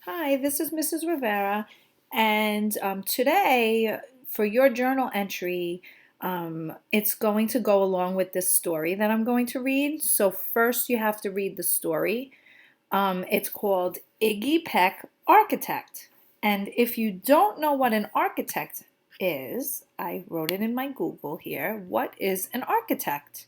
Hi, this is Mrs. Rivera, and today for your journal entry, it's going to go along with this story that I'm going to read. So first, you have to read the story. It's called Iggy Peck, Architect. And if you don't know what an architect is, I wrote it in my Google here. What is an architect?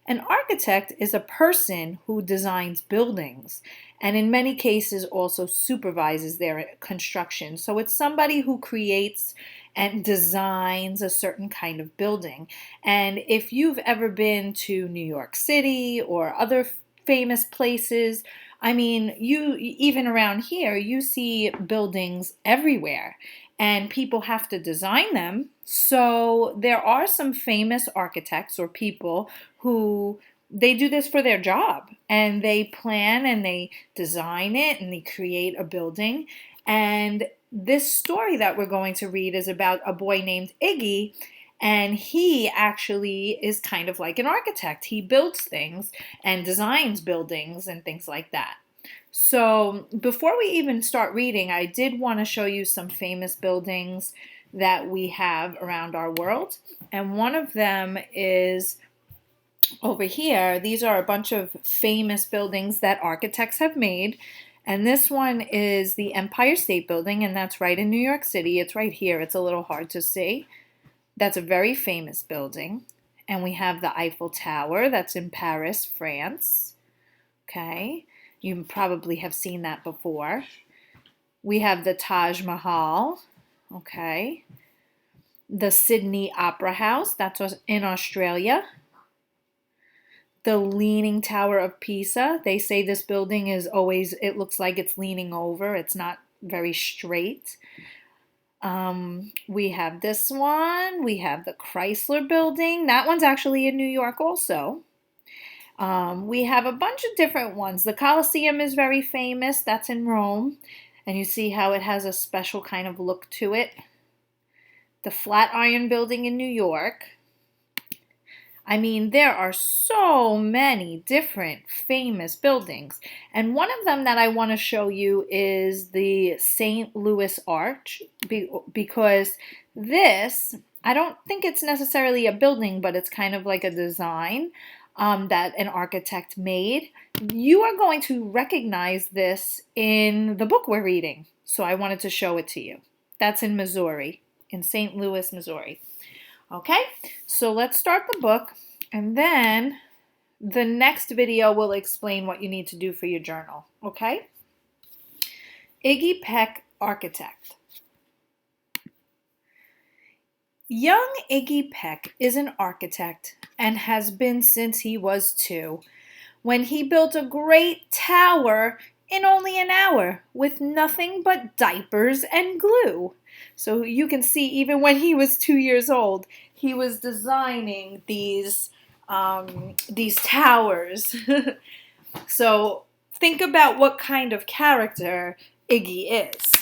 An architect is a person who designs buildings and in many cases also supervises their construction. So it's somebody who creates and designs a certain kind of building. And if you've ever been to New York City or other famous places, I mean, you even around here, you see buildings everywhere and people have to design them. So there are some famous architects or people who they do this for their job and they plan and they design it and they create a building. And this story that we're going to read is about a boy named Iggy, and he actually is kind of like an architect. He builds things and designs buildings and things like that. So, before we even start reading, I did want to show you some famous buildings that we have around our world. And one of them is over here. These are a bunch of famous buildings that architects have made. And this one is the Empire State Building, and that's right in New York City. It's right here. It's a little hard to see. That's a very famous building. And we have the Eiffel Tower, that's in Paris, France. Okay, you probably have seen that before. We have the Taj Mahal. Okay, the Sydney Opera House, that's in Australia. The Leaning Tower of Pisa. They say this building is always, it looks like it's leaning over. It's not very straight. We have this one. We have the Chrysler Building. That one's actually in New York also. We have a bunch of different ones. The Colosseum is very famous. That's in Rome. And you see how it has a special kind of look to it. The Flatiron Building in New York. I mean, there are so many different famous buildings. And one of them that I want to show you is the St. Louis Arch, because this, I don't think it's necessarily a building, but it's kind of like a design that an architect made. You are going to recognize this in the book we're reading. So I wanted to show it to you. That's in Missouri, in St. Louis, Missouri. Okay, so let's start the book, and then the next video will explain what you need to do for your journal. Okay? Iggy Peck, Architect. Young Iggy Peck is an architect and has been since he was 2, when he built a great tower in only an hour with nothing but diapers and glue. So you can see even when he was 2 years old, he was designing these towers. So think about what kind of character Iggy is.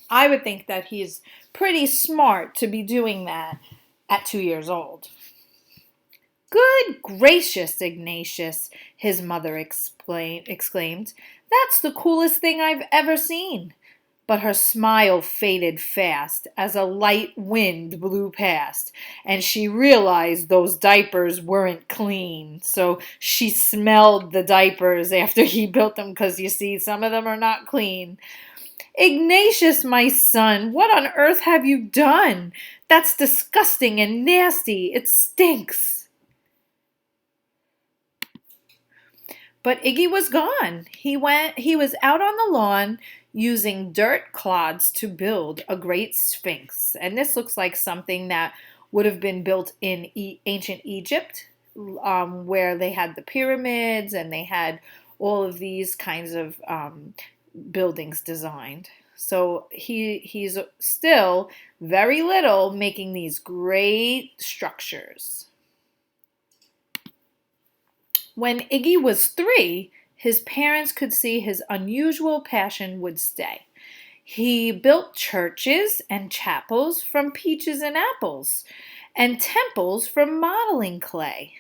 I would think that he's pretty smart to be doing that at 2 years old. Good gracious, Ignatius, his mother exclaimed. That's the coolest thing I've ever seen. But her smile faded fast as a light wind blew past, and she realized those diapers weren't clean. So she smelled the diapers after he built them, because you see, some of them are not clean. Ignatius, my son, what on earth have you done? That's disgusting and nasty. It stinks. But Iggy was gone. He was out on the lawn using dirt clods to build a great sphinx. And this looks like something that would have been built in ancient Egypt, where they had the pyramids and they had all of these kinds of buildings designed. So he's still very little making these great structures. When Iggy was 3, his parents could see his unusual passion would stay. He built churches and chapels from peaches and apples, and temples from modeling clay.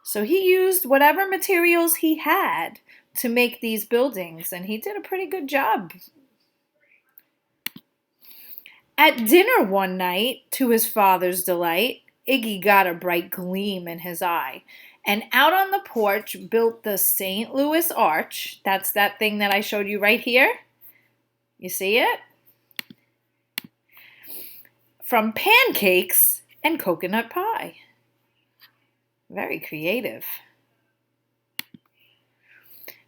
So he used whatever materials he had to make these buildings, and he did a pretty good job. At dinner one night, to his father's delight, Iggy got a bright gleam in his eye, and out on the porch built the St. Louis Arch. That's that thing that I showed you right here. You see it? From pancakes and coconut pie. Very creative.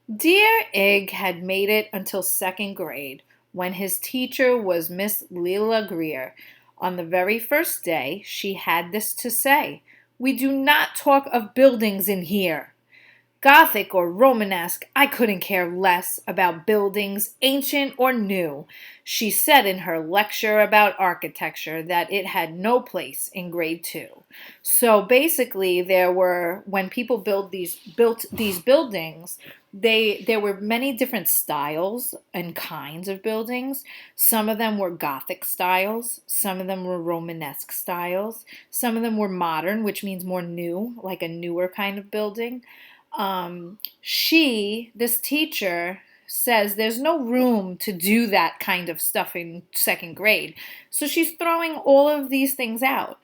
Dear Ig had made it until second grade, when his teacher was Miss Lila Greer. On the very first day, she had this to say: "We do not talk of buildings in here. Gothic or Romanesque, I couldn't care less about buildings, ancient or new." She said in her lecture about architecture that it had no place in grade 2. So basically, when people built these buildings, there were many different styles and kinds of buildings. Some of them were Gothic styles, some of them were Romanesque styles, some of them were modern, which means more new, like a newer kind of building. This teacher, says there's no room to do that kind of stuff in second grade. So she's throwing all of these things out.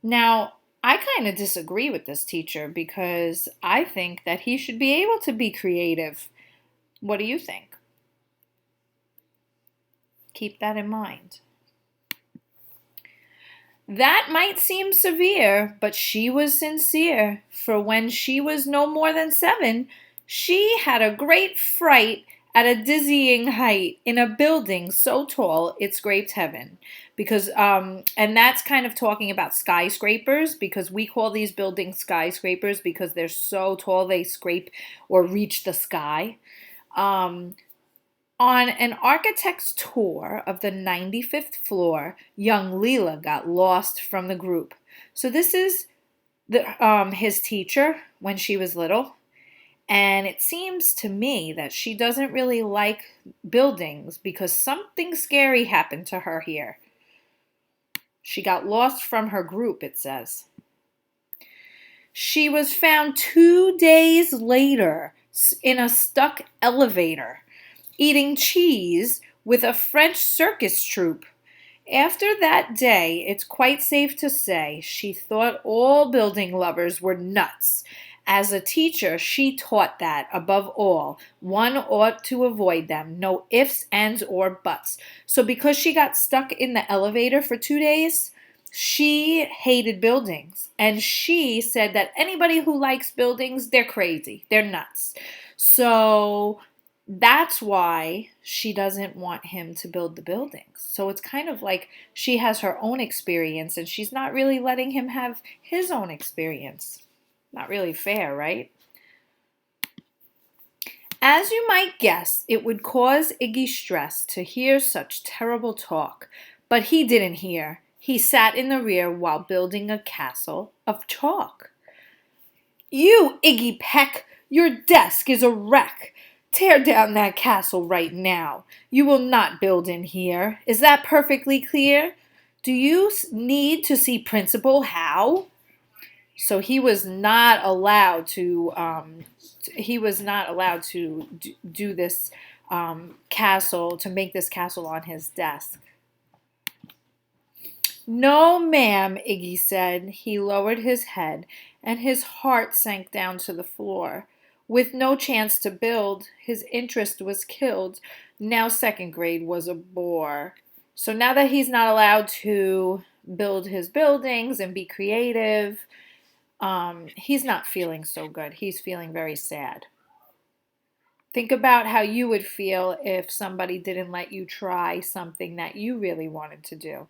Now, I kind of disagree with this teacher because I think that he should be able to be creative. What do you think? Keep that in mind. That might seem severe, but she was sincere, for when she was no more than 7, she had a great fright at a dizzying height in a building so tall it scraped heaven. And that's kind of talking about skyscrapers, because we call these buildings skyscrapers because they're so tall they scrape or reach the sky. On an architect's tour of the 95th floor, young Leela got lost from the group. So this is his teacher when she was little. And it seems to me that she doesn't really like buildings because something scary happened to her here. She got lost from her group, it says. She was found 2 days later in a stuck elevator, eating cheese with a French circus troupe. After that day, it's quite safe to say she thought all building lovers were nuts. As a teacher, she taught that, above all, one ought to avoid them. No ifs, ands, or buts. So because she got stuck in the elevator for 2 days, she hated buildings. And she said that anybody who likes buildings, they're crazy. They're nuts. So that's why she doesn't want him to build the buildings. So it's kind of like she has her own experience and she's not really letting him have his own experience. Not really fair, right? As you might guess, it would cause Iggy stress to hear such terrible talk, but he didn't hear. He sat in the rear while building a castle of chalk. "You, Iggy Peck, your desk is a wreck. Tear down that castle right now. You will not build in here. Is that perfectly clear? Do you need to see Principal How?" So he was not allowed to. Do this castle, to make this castle on his desk. "No, ma'am," Iggy said. He lowered his head, and his heart sank down to the floor. With no chance to build, his interest was killed. Now second grade was a bore. So now that he's not allowed to build his buildings and be creative, he's not feeling so good. He's feeling very sad. Think about how you would feel if somebody didn't let you try something that you really wanted to do.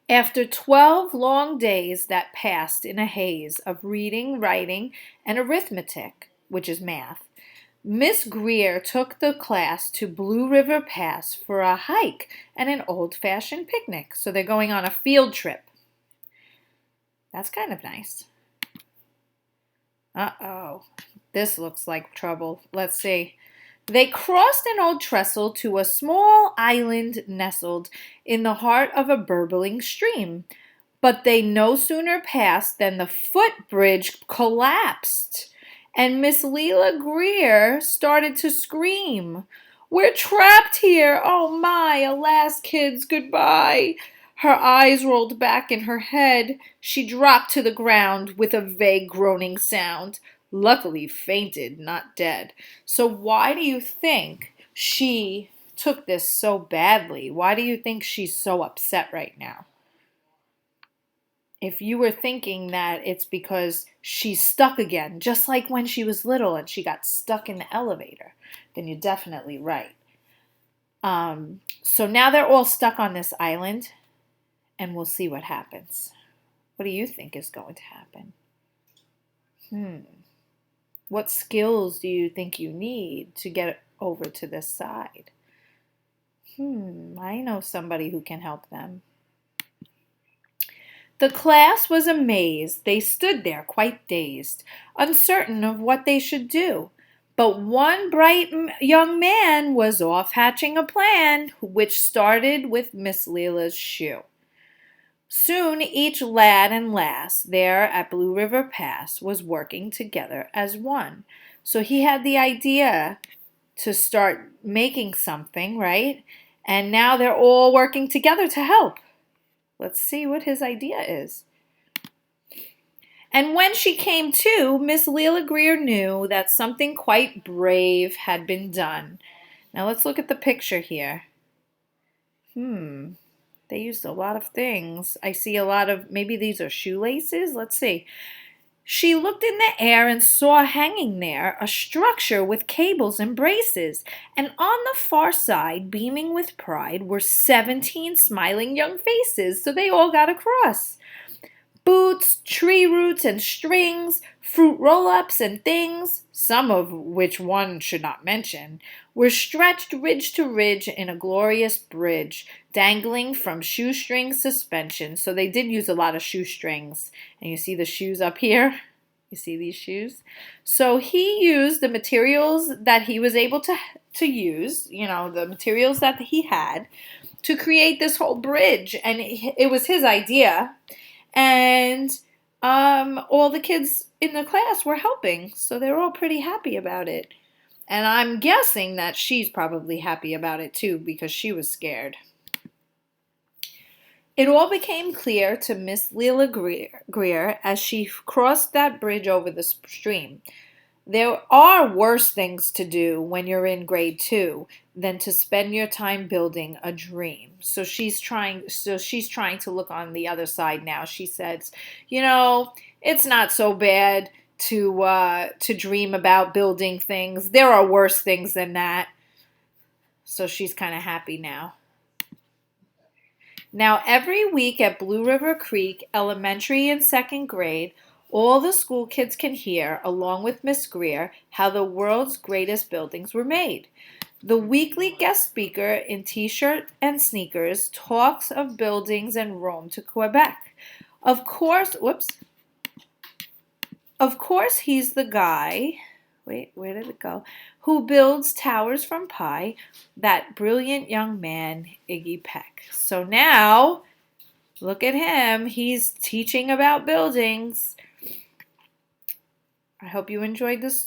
After 12 long days that passed in a haze of reading, writing, and arithmetic, which is math, Miss Greer took the class to Blue River Pass for a hike and an old-fashioned picnic. So they're going on a field trip. That's kind of nice. Uh-oh. This looks like trouble. Let's see. They crossed an old trestle to a small island nestled in the heart of a burbling stream. But they no sooner passed than the footbridge collapsed, and Miss Leela Greer started to scream. We're trapped here. Oh my, alas, kids, goodbye. Her eyes rolled back in her head. She dropped to the ground with a vague groaning sound. Luckily fainted, not dead. So why do you think she took this so badly? Why do you think she's so upset right now? If you were thinking that it's because she's stuck again, just like when she was little and she got stuck in the elevator, then you're definitely right. So now they're all stuck on this island, and we'll see what happens. What do you think is going to happen? What skills do you think you need to get over to this side? I know somebody who can help them. The class was amazed. They stood there quite dazed, uncertain of what they should do. But one bright young man was off hatching a plan, which started with Miss Leela's shoe. Soon each lad and lass there at Blue River Pass was working together as one. So he had the idea to start making something, right? And now they're all working together to help. Let's see what his idea is. And when she came to, Miss Leela Greer knew that something quite brave had been done. Now let's look at the picture here. They used a lot of things. I see a lot of, maybe these are shoelaces. Let's see. She looked in the air and saw hanging there a structure with cables and braces. And on the far side, beaming with pride, were 17 smiling young faces. So they all got across. Boots, tree roots and strings, fruit roll-ups and things, some of which one should not mention, were stretched ridge to ridge in a glorious bridge, dangling from shoestring suspension. So they did use a lot of shoestrings. And you see the shoes up here? You see these shoes? So he used the materials that he was able to use, the materials that he had, to create this whole bridge. And it was his idea. And all the kids in the class were helping, so they were all pretty happy about it. And I'm guessing that she's probably happy about it too, because she was scared. It all became clear to Miss Leela Greer as she crossed that bridge over the stream. There are worse things to do when you're in grade 2 than to spend your time building a dream. So she's trying to look on the other side now. She says, it's not so bad to dream about building things. There are worse things than that. So she's kind of happy now. Now, every week at Blue River Creek, elementary and second grade, all the school kids can hear, along with Miss Greer, how the world's greatest buildings were made. The weekly guest speaker in t-shirt and sneakers talks of buildings and Rome to Quebec. Of course, he's the guy, where did it go? Who builds towers from pie, that brilliant young man, Iggy Peck. So now, look at him. He's teaching about buildings. I hope you enjoyed this story.